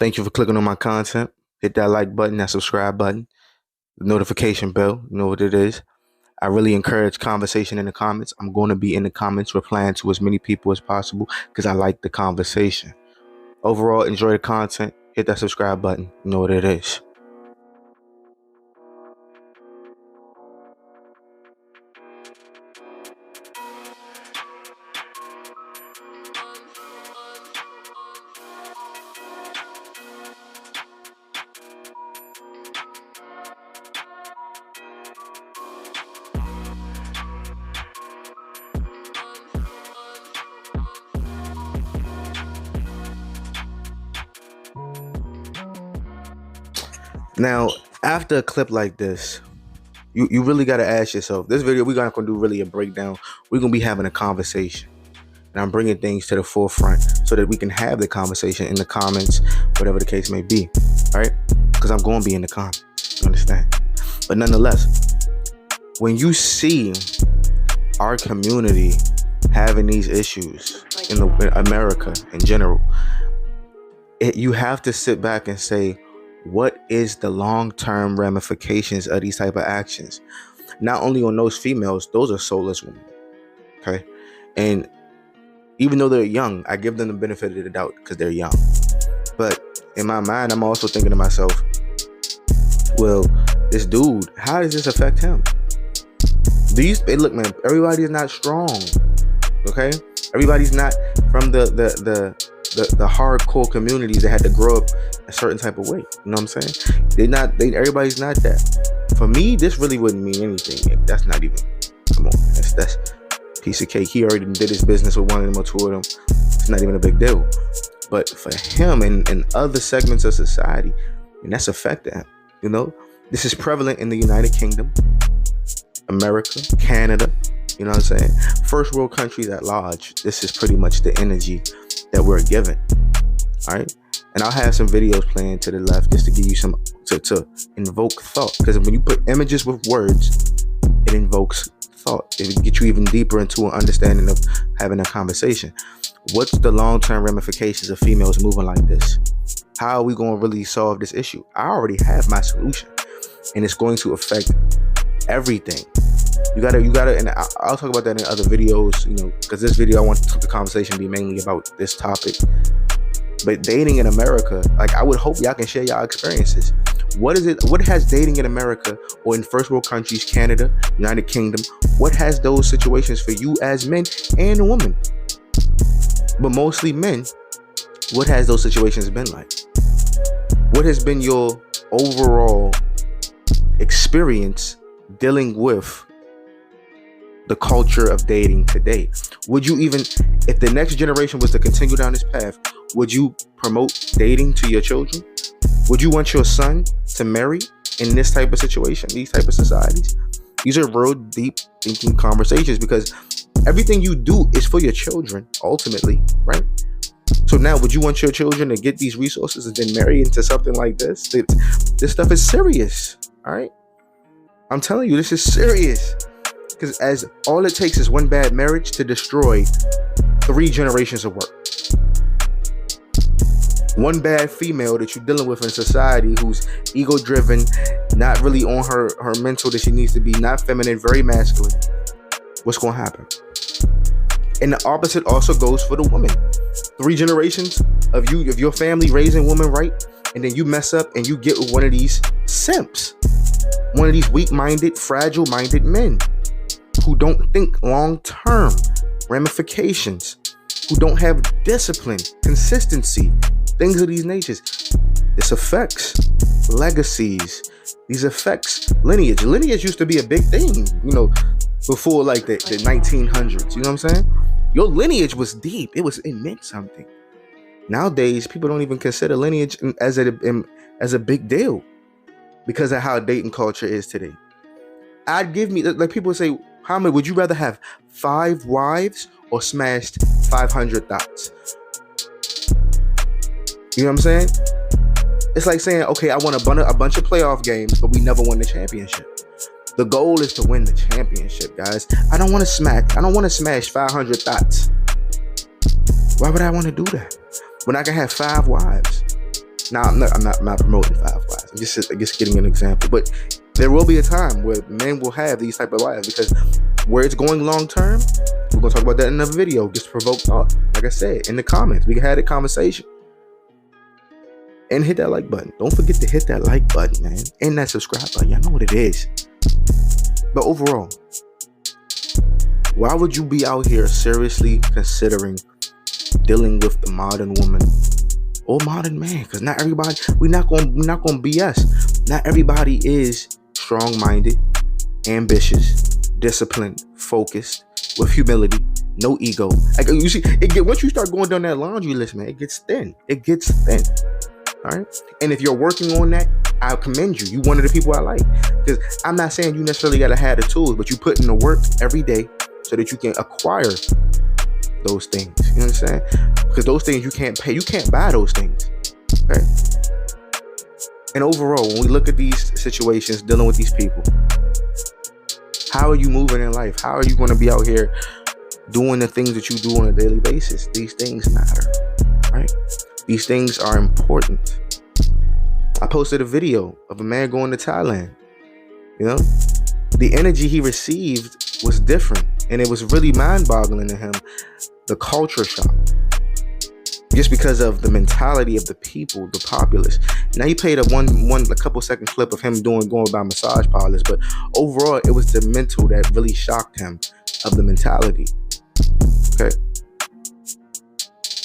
Thank you for clicking on my content. Hit that like button, that subscribe button, the notification bell. You know what it is. I really encourage conversation in the comments. I'm going to be in the comments replying to as many people as possible because I like the conversation. Overall, enjoy the content. Hit that subscribe button. You know what it is. Now, after a clip like this, you really got to ask yourself, this video, we're not going to do really a breakdown. We're going to be having a conversation. And I'm bringing things to the forefront so that we can have the conversation in the comments, whatever the case may be, right? Because I'm going to be in the comments, you understand? But nonetheless, when you see our community having these issues in America in general, you have to sit back and say, what is the long-term ramifications of these type of actions? Not only on those females, those are soulless women, okay? And even though they're young, I give them the benefit of the doubt because they're young. But in my mind, I'm also thinking to myself, well, this dude, how does this affect him? Look, man, everybody is not strong, okay? Everybody's not from the hardcore communities that had to grow up a certain type of way. You know what I'm saying? Everybody's not that. For me, this really wouldn't mean anything. That's not even, come on, that's piece of cake. He already did his business with one of them or two of them. It's not even a big deal. But for him and other segments of society, and that's affected him. You know, this is prevalent in the United Kingdom, America, Canada. You know what I'm saying? First world countries at large. This is pretty much the energy that we're given. All right. And I'll have some videos playing to the left just to give you some to invoke thought. Because when you put images with words, it invokes thought. It will get you even deeper into an understanding of having a conversation. What's the long-term ramifications of females moving like this? How are we going to really solve this issue? I already have my solution, and it's going to affect everything. You gotta, and I'll talk about that in other videos, you know, because this video, I want the conversation to be mainly about this topic. But dating in America, like, I would hope y'all can share y'all experiences. What has dating in America or in first world countries, Canada, United Kingdom, what has those situations for you as men and women, but mostly men, what has those situations been like? What has been your overall experience dealing with the culture of dating today? Would you even, if the next generation was to continue down this path, would you promote dating to your children? Would you want your son to marry in this type of situation, these type of societies? These are real deep thinking conversations, because everything you do is for your children ultimately, right? So now, would you want your children to get these resources and then marry into something like this? This stuff is serious, all right? I'm telling you, this is serious. Because as all it takes is one bad marriage to destroy 3 generations of work. One bad female that you're dealing with in society who's ego-driven, not really on her mental that she needs to be, not feminine, very masculine. What's going to happen? And the opposite also goes for the woman. 3 generations of your family raising women right, and then you mess up and you get with one of these simps, one of these weak-minded, fragile-minded men who don't think long-term ramifications, who don't have discipline, consistency, things of these natures. This affects legacies. These affects lineage. Lineage used to be a big thing, you know, before like the 1900s. You know what I'm saying? Your lineage was deep. It meant something. Nowadays, people don't even consider lineage as a big deal because of how dating culture is today. I'd give me, like, people say, how many would you rather have, 5 wives or smashed 500 thoughts? You know what I'm saying? It's like saying, okay, I won a bunch of playoff games, but we never won the championship. The goal is to win the championship, guys. I don't want to smash 500 thoughts. Why would I want to do that when I can have 5 wives? Now I'm not promoting Five Wives. I'm just getting an example. But there will be a time where men will have these type of wives, because where it's going long term, we're gonna talk about that in another video. Just to provoke thought. Like I said, in the comments, we can have a conversation. And hit that like button. Don't forget to hit that like button, man. And that subscribe button. Y'all know what it is. But overall, why would you be out here seriously considering dealing with the modern woman or modern man? Because not everybody, we're not gonna BS. Not everybody is strong-minded, ambitious, disciplined, focused, with humility, no ego. Like, you see, once you start going down that laundry list, man, it gets thin. It gets thin. All right. And if you're working on that, I commend you. You one of the people I like. Because I'm not saying you necessarily got to have the tools, but you put in the work every day so that you can acquire those things. You know what I'm saying? Because those things you can't pay. You can't buy those things. Okay. And overall, when we look at these situations, dealing with these people, how are you moving in life? How are you going to be out here doing the things that you do on a daily basis? These things matter, right? These things are important. I posted a video of a man going to Thailand. You know, the energy he received was different, and it was really mind-boggling to him. The culture shock, just because of the mentality of the people, the populace. Now he played a couple second clip of him going by massage parlors, but overall it was the mental that really shocked him, of the mentality. Okay.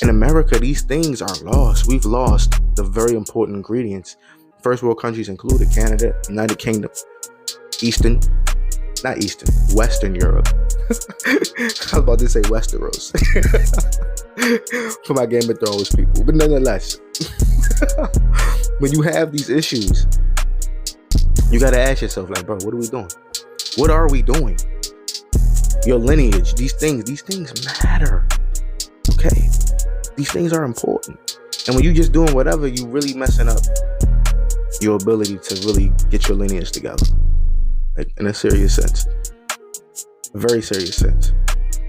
In America, these things are lost. We've lost the very important ingredients. First world countries included Canada, United Kingdom, Western Europe. I was about to say Westeros. For my Game of Thrones people. But nonetheless, when you have these issues, you got to ask yourself, like, bro, what are we doing? What are we doing? Your lineage, these things matter. Okay? These things are important. And when you just doing whatever, you really messing up your ability to really get your lineage together. Like, in a serious sense. A very serious sense.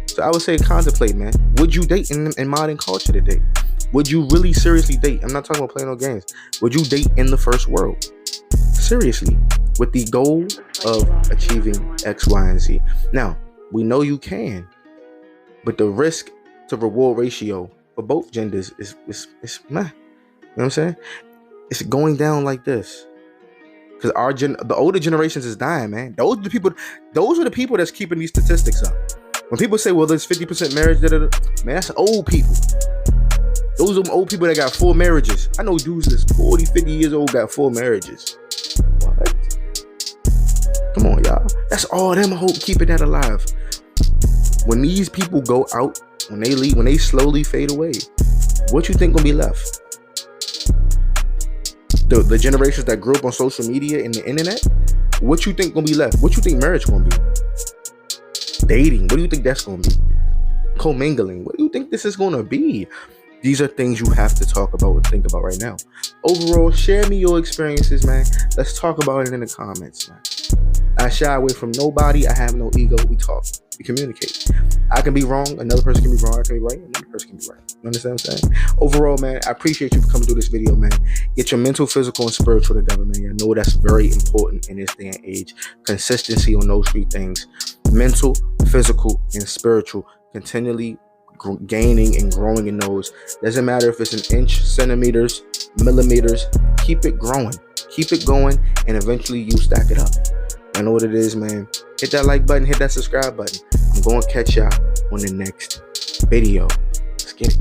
So I would say contemplate, man. Would you date in modern culture today? Would you really seriously date? I'm not talking about playing no games. Would you date in the first world? Seriously. With the goal of achieving X, Y, and Z. Now, we know you can. But the risk to reward ratio for both genders is meh. You know what I'm saying? It's going down like this. Because the older generations is dying, man. Those are the people that's keeping these statistics up. When people say, well, there's 50% marriage, man, that's old people. Those are old people that got 4 marriages. I know dudes that's 40, 50 years old got 4 marriages. What? Come on, y'all. That's all them keeping that alive. When these people go out, when they leave, when they slowly fade away, what you think gonna be left? The generations that grew up on social media and the internet, what you think gonna be left? What you think marriage gonna be? Dating, what do you think that's gonna be? Commingling, what do you think this is gonna be? These are things you have to talk about and think about right now. Overall, share me your experiences, man. Let's talk about it in the comments, man. I shy away from nobody. I have no ego. We talk. We communicate. I can be wrong. Another person can be wrong. I can be right. Another person can be right. You understand what I'm saying? Overall, man, I appreciate you for coming through this video, man. Get your mental, physical, and spiritual together, man. I know that's very important in this day and age. Consistency on those 3 things. Mental, physical, and spiritual. Continually gaining and growing in those. Doesn't matter if it's an inch, centimeters, millimeters. Keep it growing. Keep it going, and eventually you stack it up. I know what it is, man. Hit that like button, hit that subscribe button. I'm going to catch y'all on the next video. Let's get it.